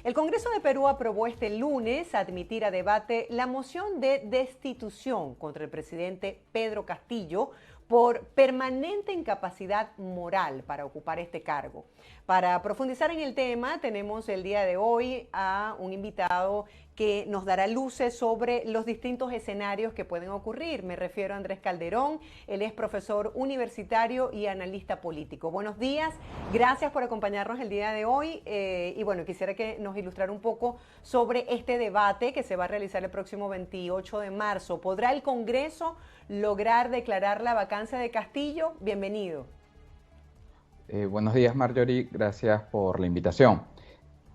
El Congreso de Perú aprobó este lunes admitir a debate la moción de destitución contra el presidente Pedro Castillo por permanente incapacidad moral para ocupar este cargo. Para profundizar en el tema, tenemos el día de hoy a un invitado que nos dará luces sobre los distintos escenarios que pueden ocurrir. Me refiero a Andrés Calderón, él es profesor universitario y analista político. Buenos días, gracias por acompañarnos el día de hoy y bueno, quisiera que nos ilustrara un poco sobre este debate que se va a realizar el próximo 28 de marzo. ¿Podrá el Congreso lograr declarar la vacancia de Castillo? Bienvenido. Buenos días, Marjorie, gracias por la invitación.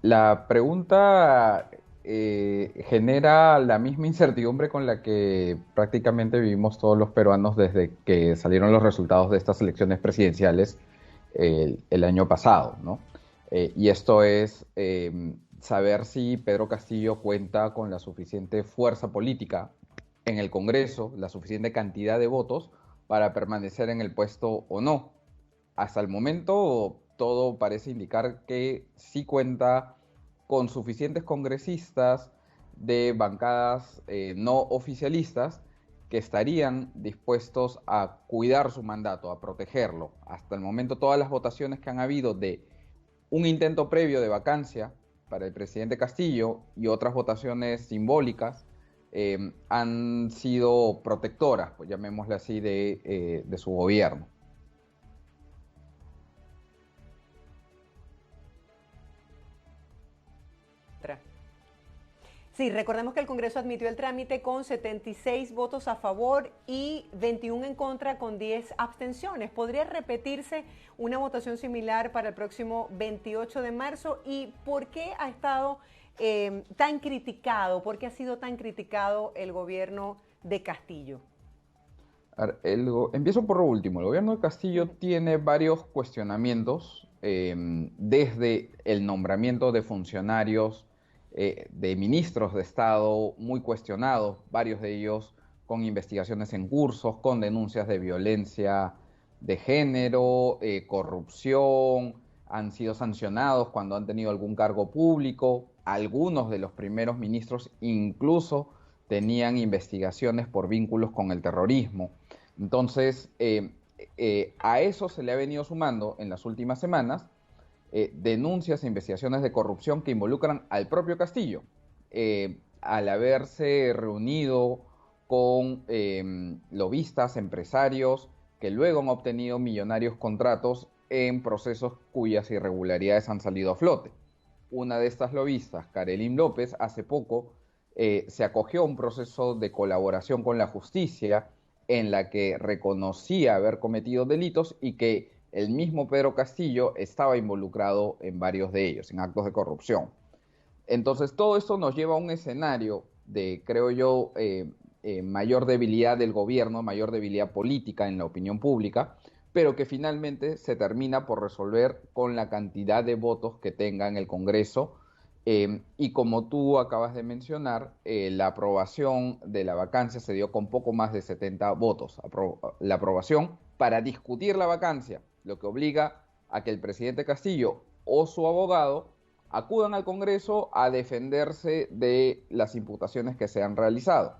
La pregunta genera la misma incertidumbre con la que prácticamente vivimos todos los peruanos desde que salieron los resultados de estas elecciones presidenciales el año pasado, ¿no? Y esto es saber si Pedro Castillo cuenta con la suficiente fuerza política en el Congreso, la suficiente cantidad de votos para permanecer en el puesto o no. Hasta el momento todo parece indicar que sí cuenta con suficientes congresistas de bancadas no oficialistas que estarían dispuestos a cuidar su mandato, a protegerlo. Hasta el momento todas las votaciones que han habido de un intento previo de vacancia para el presidente Castillo y otras votaciones simbólicas han sido protectoras, pues llamémosle así, de su gobierno. Sí, recordemos que el Congreso admitió el trámite con 76 votos a favor y 21 en contra con 10 abstenciones. ¿Podría repetirse una votación similar para el próximo 28 de marzo? ¿Y por qué ha estado tan criticado? ¿Por qué ha sido tan criticado el gobierno de Castillo? A ver, empiezo por lo último. El gobierno de Castillo tiene varios cuestionamientos desde el nombramiento de funcionarios, de ministros de Estado muy cuestionados, varios de ellos con investigaciones en cursos, con denuncias de violencia de género, corrupción, han sido sancionados cuando han tenido algún cargo público. Algunos de los primeros ministros incluso tenían investigaciones por vínculos con el terrorismo. Entonces, a eso se le ha venido sumando en las últimas semanas denuncias e investigaciones de corrupción que involucran al propio Castillo, al haberse reunido con lobistas, empresarios, que luego han obtenido millonarios contratos en procesos cuyas irregularidades han salido a flote. Una de estas lobistas, Karelyn López, hace poco se acogió a un proceso de colaboración con la justicia en la que reconocía haber cometido delitos y que el mismo Pedro Castillo estaba involucrado en varios de ellos, en actos de corrupción. Entonces, todo esto nos lleva a un escenario de, creo yo, mayor debilidad del gobierno, mayor debilidad política en la opinión pública, pero que finalmente se termina por resolver con la cantidad de votos que tenga en el Congreso. Y como tú acabas de mencionar, la aprobación de la vacancia se dio con poco más de 70 votos. La aprobación para discutir la vacancia, lo que obliga a que el presidente Castillo o su abogado acudan al Congreso a defenderse de las imputaciones que se han realizado.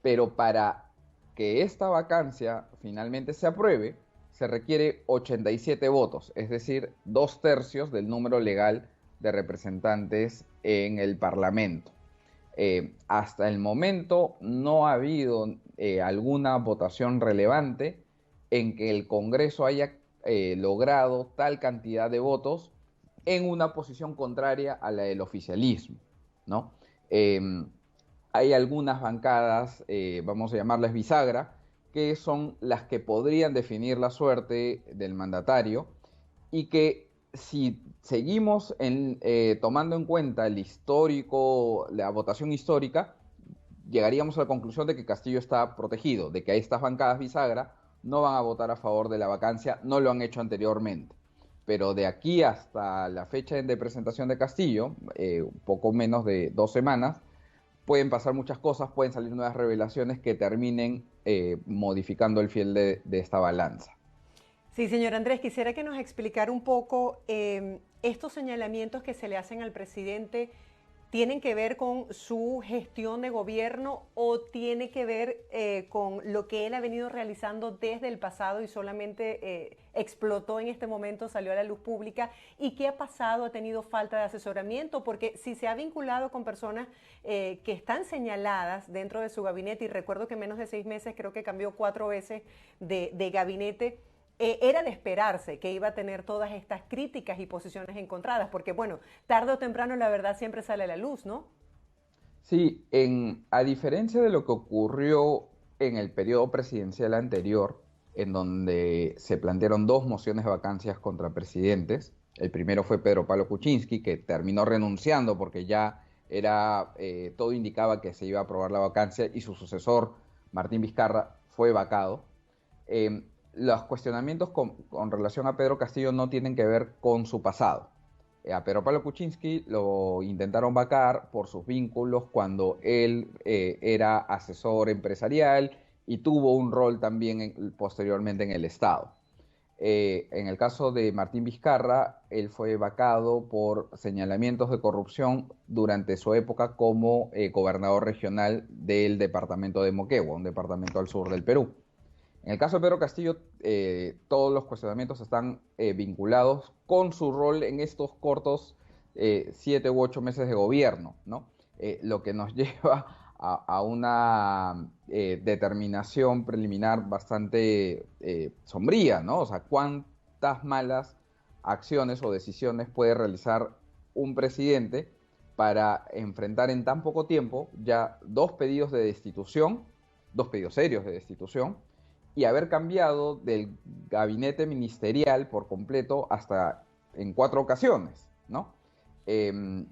Pero para que esta vacancia finalmente se apruebe, se requiere 87 votos, es decir, 2/3 del número legal de representantes en el Parlamento. Hasta el momento no ha habido alguna votación relevante en que el Congreso haya logrado tal cantidad de votos en una posición contraria a la del oficialismo, ¿no? Hay algunas bancadas, vamos a llamarlas bisagra, que son las que podrían definir la suerte del mandatario y que si seguimos tomando en cuenta el histórico, la votación histórica, llegaríamos a la conclusión de que Castillo está protegido, de que estas bancadas bisagra no van a votar a favor de la vacancia, no lo han hecho anteriormente. Pero de aquí hasta la fecha de presentación de Castillo, poco menos de 2 semanas, pueden pasar muchas cosas, pueden salir nuevas revelaciones que terminen modificando el fiel de esta balanza. Sí, señor Andrés, quisiera que nos explicara un poco estos señalamientos que se le hacen al presidente tienen que ver con su gestión de gobierno o tiene que ver con lo que él ha venido realizando desde el pasado y solamente explotó en este momento, salió a la luz pública? ¿Y qué ha pasado? ¿Ha tenido falta de asesoramiento? Porque si se ha vinculado con personas que están señaladas dentro de su gabinete, y recuerdo que en menos de 6 meses creo que cambió 4 veces de gabinete, era de esperarse que iba a tener todas estas críticas y posiciones encontradas, porque bueno, tarde o temprano la verdad siempre sale a la luz, ¿no? Sí, a diferencia de lo que ocurrió en el periodo presidencial anterior, en donde se plantearon dos mociones de vacancias contra presidentes, el primero fue Pedro Pablo Kuczynski, que terminó renunciando porque ya todo indicaba que se iba a aprobar la vacancia, y su sucesor, Martín Vizcarra, fue vacado. Los cuestionamientos con relación a Pedro Castillo no tienen que ver con su pasado. A Pedro Pablo Kuczynski lo intentaron vacar por sus vínculos cuando él era asesor empresarial y tuvo un rol también posteriormente en el Estado. En el caso de Martín Vizcarra, él fue vacado por señalamientos de corrupción durante su época como gobernador regional del departamento de Moquegua, un departamento al sur del Perú. En el caso de Pedro Castillo, todos los cuestionamientos están vinculados con su rol en estos cortos 7 u 8 meses de gobierno, ¿no? Lo que nos lleva a una determinación preliminar bastante sombría, ¿no? O sea, cuántas malas acciones o decisiones puede realizar un presidente para enfrentar en tan poco tiempo ya dos pedidos de destitución, dos pedidos serios de destitución, y haber cambiado del gabinete ministerial por completo hasta en 4 ocasiones, ¿no? Eh,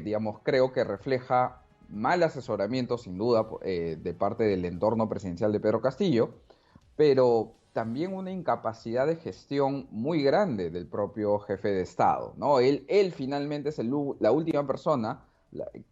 digamos, creo que refleja mal asesoramiento, sin duda, de parte del entorno presidencial de Pedro Castillo, pero también una incapacidad de gestión muy grande del propio jefe de Estado, ¿no? Él finalmente es la última persona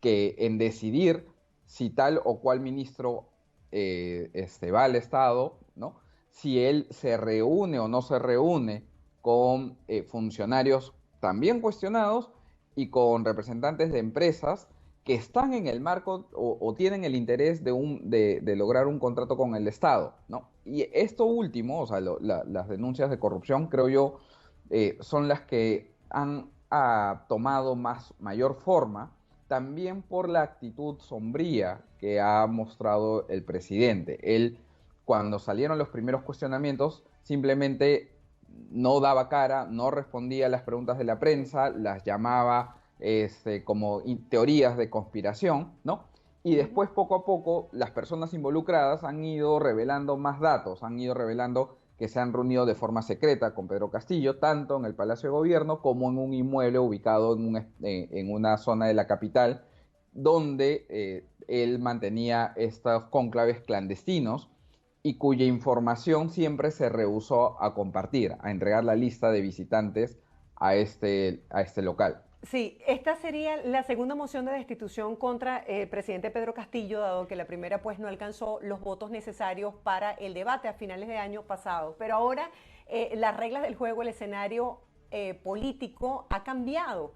que en decidir si tal o cual ministro va al Estado, ¿no? Si él se reúne o no se reúne con funcionarios también cuestionados y con representantes de empresas que están en el marco o tienen el interés de lograr un contrato con el Estado, ¿no? Y esto último, o sea, las denuncias de corrupción, creo yo, son las que han tomado mayor forma, también por la actitud sombría que ha mostrado el presidente. Él, cuando salieron los primeros cuestionamientos, simplemente no daba cara, no respondía a las preguntas de la prensa, las llamaba como teorías de conspiración, ¿no? Y después, poco a poco, las personas involucradas han ido revelando más datos, han ido revelando que se han reunido de forma secreta con Pedro Castillo, tanto en el Palacio de Gobierno como en un inmueble ubicado en una zona de la capital, donde él mantenía estos cónclaves clandestinos y cuya información siempre se rehusó a compartir, a entregar la lista de visitantes a este local. Sí, esta sería la segunda moción de destitución contra el presidente Pedro Castillo, dado que la primera pues no alcanzó los votos necesarios para el debate a finales de año pasado. Pero ahora las reglas del juego, el escenario político ha cambiado.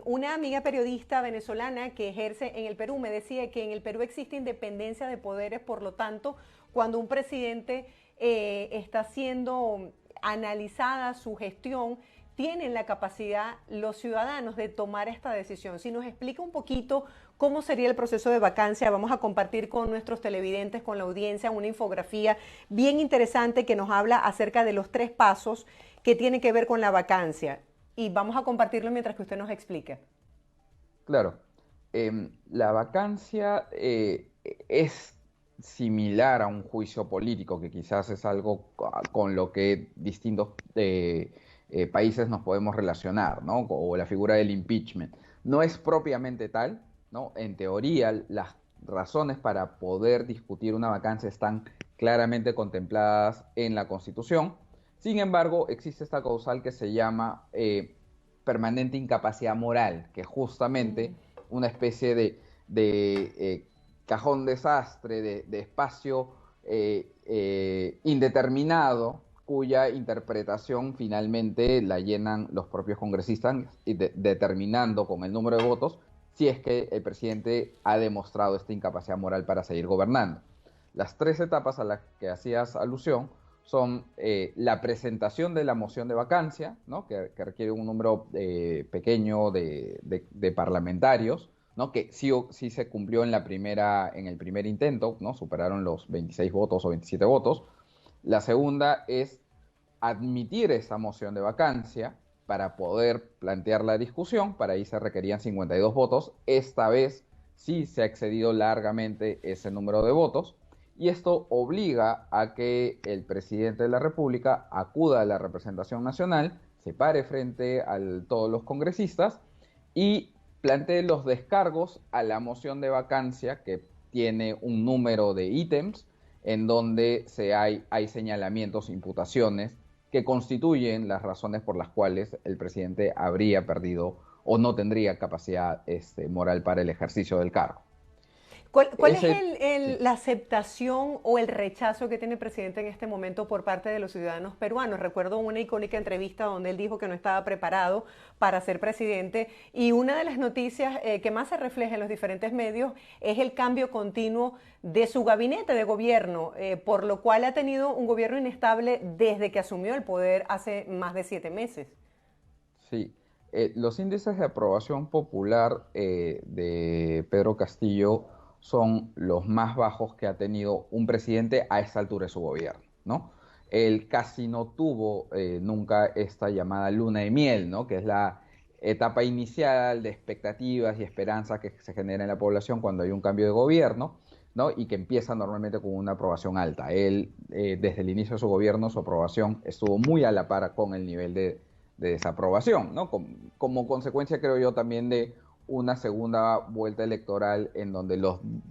Una amiga periodista venezolana que ejerce en el Perú me decía que en el Perú existe independencia de poderes, por lo tanto, cuando un presidente está siendo analizada su gestión, tienen la capacidad los ciudadanos de tomar esta decisión. Si nos explica un poquito cómo sería el proceso de vacancia, vamos a compartir con nuestros televidentes, con la audiencia, una infografía bien interesante que nos habla acerca de los 3 pasos que tienen que ver con la vacancia. Y vamos a compartirlo mientras que usted nos explique. Claro, la vacancia es similar a un juicio político, que quizás es algo con lo que distintos países nos podemos relacionar, ¿no? O la figura del impeachment. No es propiamente tal, ¿no? En teoría, las razones para poder discutir una vacancia están claramente contempladas en la Constitución. Sin embargo, existe esta causal que se llama permanente incapacidad moral, que es justamente una especie de cajón desastre, de espacio indeterminado cuya interpretación finalmente la llenan los propios congresistas y determinando con el número de votos si es que el presidente ha demostrado esta incapacidad moral para seguir gobernando. Las tres etapas a las que hacías alusión son la presentación de la moción de vacancia, ¿no? que requiere un número pequeño de parlamentarios, ¿no? Que sí se cumplió en el primer intento, ¿no? Superaron los 26 votos o 27 votos. La segunda es admitir esa moción de vacancia para poder plantear la discusión. Para ahí se requerían 52 votos. Esta vez sí se ha excedido largamente ese número de votos. Y esto obliga a que el presidente de la República acuda a la representación nacional, se pare frente a todos los congresistas y plantee los descargos a la moción de vacancia, que tiene un número de ítems en donde hay señalamientos, imputaciones que constituyen las razones por las cuales el presidente habría perdido o no tendría capacidad moral para el ejercicio del cargo. ¿Cuál es la aceptación o el rechazo que tiene el presidente en este momento por parte de los ciudadanos peruanos? Recuerdo una icónica entrevista donde él dijo que no estaba preparado para ser presidente, y una de las noticias que más se refleja en los diferentes medios es el cambio continuo de su gabinete de gobierno, por lo cual ha tenido un gobierno inestable desde que asumió el poder hace más de 7 meses. Sí. Los índices de aprobación popular de Pedro Castillo son los más bajos que ha tenido un presidente a esta altura de su gobierno, ¿no? Él casi no tuvo nunca esta llamada luna de miel, ¿no? Que es la etapa inicial de expectativas y esperanzas que se genera en la población cuando hay un cambio de gobierno, ¿no? Y que empieza normalmente con una aprobación alta. Él, desde el inicio de su gobierno, su aprobación estuvo muy a la par con el nivel de desaprobación, ¿no? Como consecuencia, creo yo, también de una segunda vuelta electoral en donde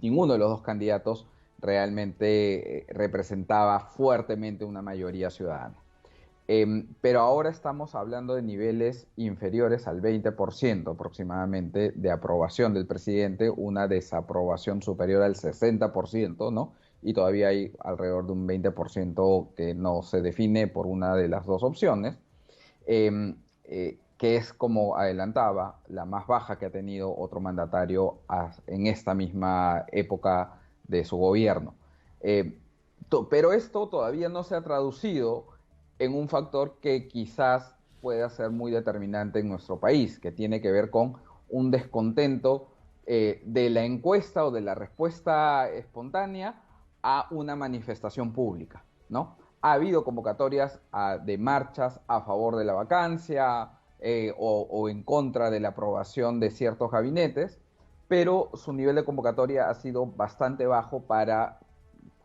ninguno de los dos candidatos realmente representaba fuertemente una mayoría ciudadana. Pero ahora estamos hablando de niveles inferiores al 20% aproximadamente de aprobación del presidente, una desaprobación superior al 60%, ¿no? Y todavía hay alrededor de un 20% que no se define por una de las dos opciones. Que es, como adelantaba, la más baja que ha tenido otro mandatario en esta misma época de su gobierno. Pero esto todavía no se ha traducido en un factor que quizás pueda ser muy determinante en nuestro país, que tiene que ver con un descontento de la encuesta o de la respuesta espontánea a una manifestación pública, ¿no? Ha habido convocatorias de marchas a favor de la vacancia o en contra de la aprobación de ciertos gabinetes, pero su nivel de convocatoria ha sido bastante bajo para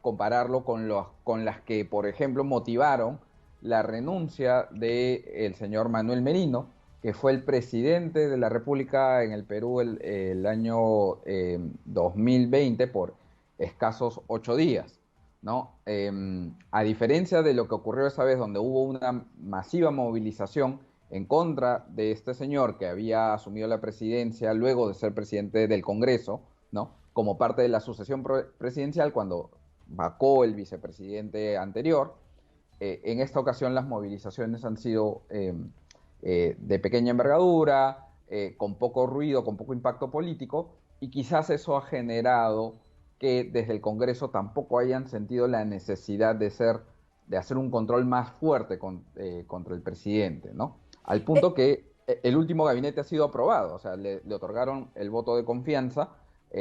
compararlo con las que, por ejemplo, motivaron la renuncia del señor Manuel Merino, que fue el presidente de la República en el Perú el año 2020 por escasos 8 días. ¿No? A diferencia de lo que ocurrió esa vez, donde hubo una masiva movilización en contra de este señor que había asumido la presidencia luego de ser presidente del Congreso, ¿no? Como parte de la sucesión presidencial cuando vacó el vicepresidente anterior. En esta ocasión las movilizaciones han sido de pequeña envergadura, con poco ruido, con poco impacto político, y quizás eso ha generado que desde el Congreso tampoco hayan sentido la necesidad de hacer un control más fuerte contra el presidente, ¿no? Al punto que el último gabinete ha sido aprobado, o sea, le otorgaron el voto de confianza,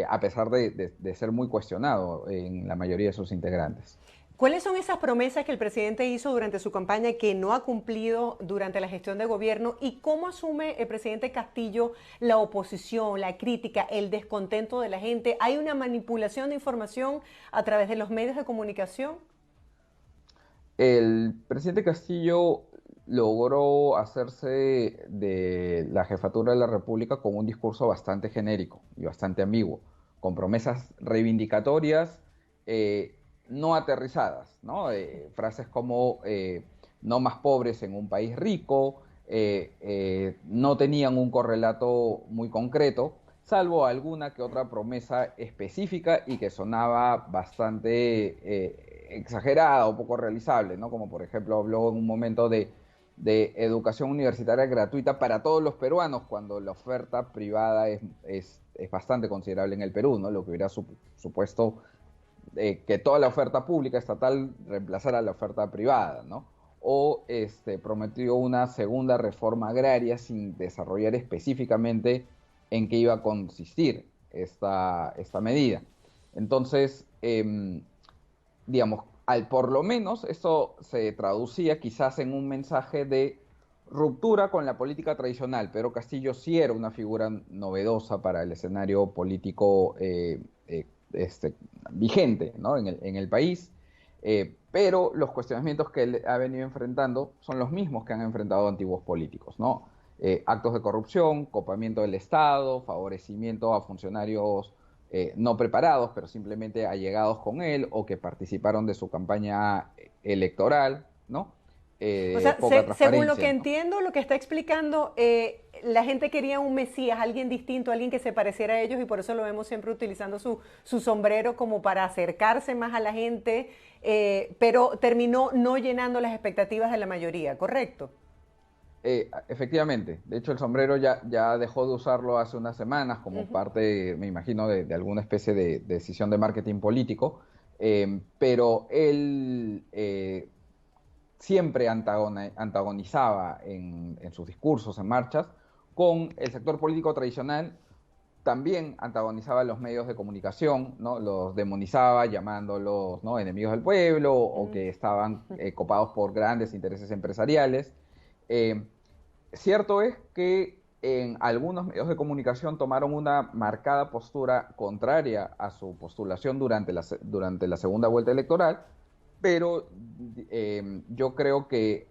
a pesar de ser muy cuestionado en la mayoría de sus integrantes. ¿Cuáles son esas promesas que el presidente hizo durante su campaña que no ha cumplido durante la gestión de gobierno? ¿Y cómo asume el presidente Castillo la oposición, la crítica, el descontento de la gente? ¿Hay una manipulación de información a través de los medios de comunicación? El presidente Castillo logró hacerse de la jefatura de la República con un discurso bastante genérico y bastante ambiguo, con promesas reivindicatorias, no aterrizadas, ¿no? Frases como no más pobres en un país rico, no tenían un correlato muy concreto, salvo alguna que otra promesa específica y que sonaba bastante exagerada o poco realizable, ¿no? Como por ejemplo habló en un momento de educación universitaria gratuita para todos los peruanos, cuando la oferta privada es bastante considerable en el Perú, ¿no? Lo que hubiera supuesto que toda la oferta pública estatal reemplazara la oferta privada, ¿no? O prometió una segunda reforma agraria sin desarrollar específicamente en qué iba a consistir esta medida. Entonces, digamos, por lo menos esto se traducía quizás en un mensaje de ruptura con la política tradicional. Pedro Castillo sí era una figura novedosa para el escenario político este, vigente, ¿no? en el país, pero los cuestionamientos que él ha venido enfrentando son los mismos que han enfrentado antiguos políticos, ¿no? Actos de corrupción, copamiento del Estado, favorecimiento a funcionarios no preparados, pero simplemente allegados con él o que participaron de su campaña electoral, ¿no? O sea, Poca según lo transparencia, que ¿no? entiendo, lo que está explicando, la gente quería un Mesías, alguien distinto, alguien que se pareciera a ellos y por eso lo vemos siempre utilizando su sombrero como para acercarse más a la gente, pero terminó no llenando las expectativas de la mayoría, ¿correcto? Efectivamente, de hecho el sombrero ya dejó de usarlo hace unas semanas como Ujú. parte, me imagino, de alguna especie de decisión de marketing político, pero él siempre antagonizaba en sus discursos, en marchas, con el sector político tradicional, también antagonizaba a los medios de comunicación, ¿no? Los demonizaba llamándolos, ¿no?, enemigos del pueblo o Mm. que estaban copados por grandes intereses empresariales. Eh, Cierto es que en algunos medios de comunicación tomaron una marcada postura contraria a su postulación durante la segunda vuelta electoral, pero yo creo que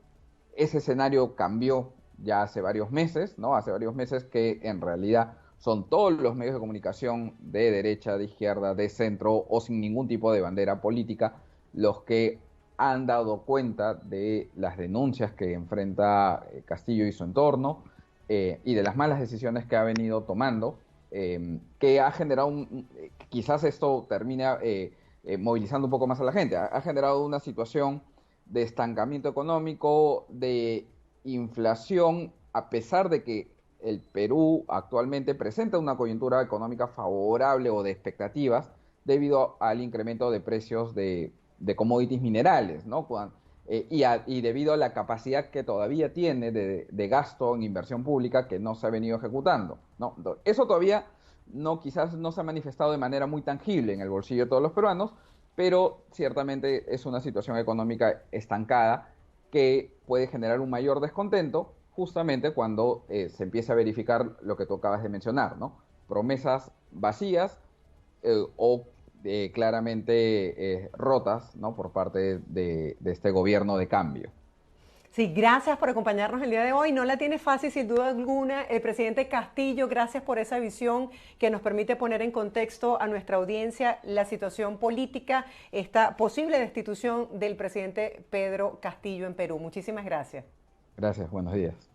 ese escenario cambió ya hace varios meses, ¿no? Hace varios meses que en realidad son todos los medios de comunicación de derecha, de izquierda, de centro o sin ningún tipo de bandera política los que han dado cuenta de las denuncias que enfrenta Castillo y su entorno y de las malas decisiones que ha venido tomando, que ha generado quizás esto termina movilizando un poco más a la gente, ha generado una situación de estancamiento económico, de inflación, a pesar de que el Perú actualmente presenta una coyuntura económica favorable o de expectativas debido al incremento de precios de commodities minerales, ¿no? Y debido a la capacidad que todavía tiene de gasto en inversión pública que no se ha venido ejecutando, ¿no? Eso todavía quizás no se ha manifestado de manera muy tangible en el bolsillo de todos los peruanos, pero ciertamente es una situación económica estancada que puede generar un mayor descontento justamente cuando se empieza a verificar lo que tú acabas de mencionar, ¿no? Promesas vacías o claramente rotas, ¿no?, por parte de este gobierno de cambio. Sí, gracias por acompañarnos el día de hoy. No la tiene fácil, sin duda alguna. El presidente Castillo, gracias por esa visión que nos permite poner en contexto a nuestra audiencia la situación política, esta posible destitución del presidente Pedro Castillo en Perú. Muchísimas gracias. Gracias, buenos días.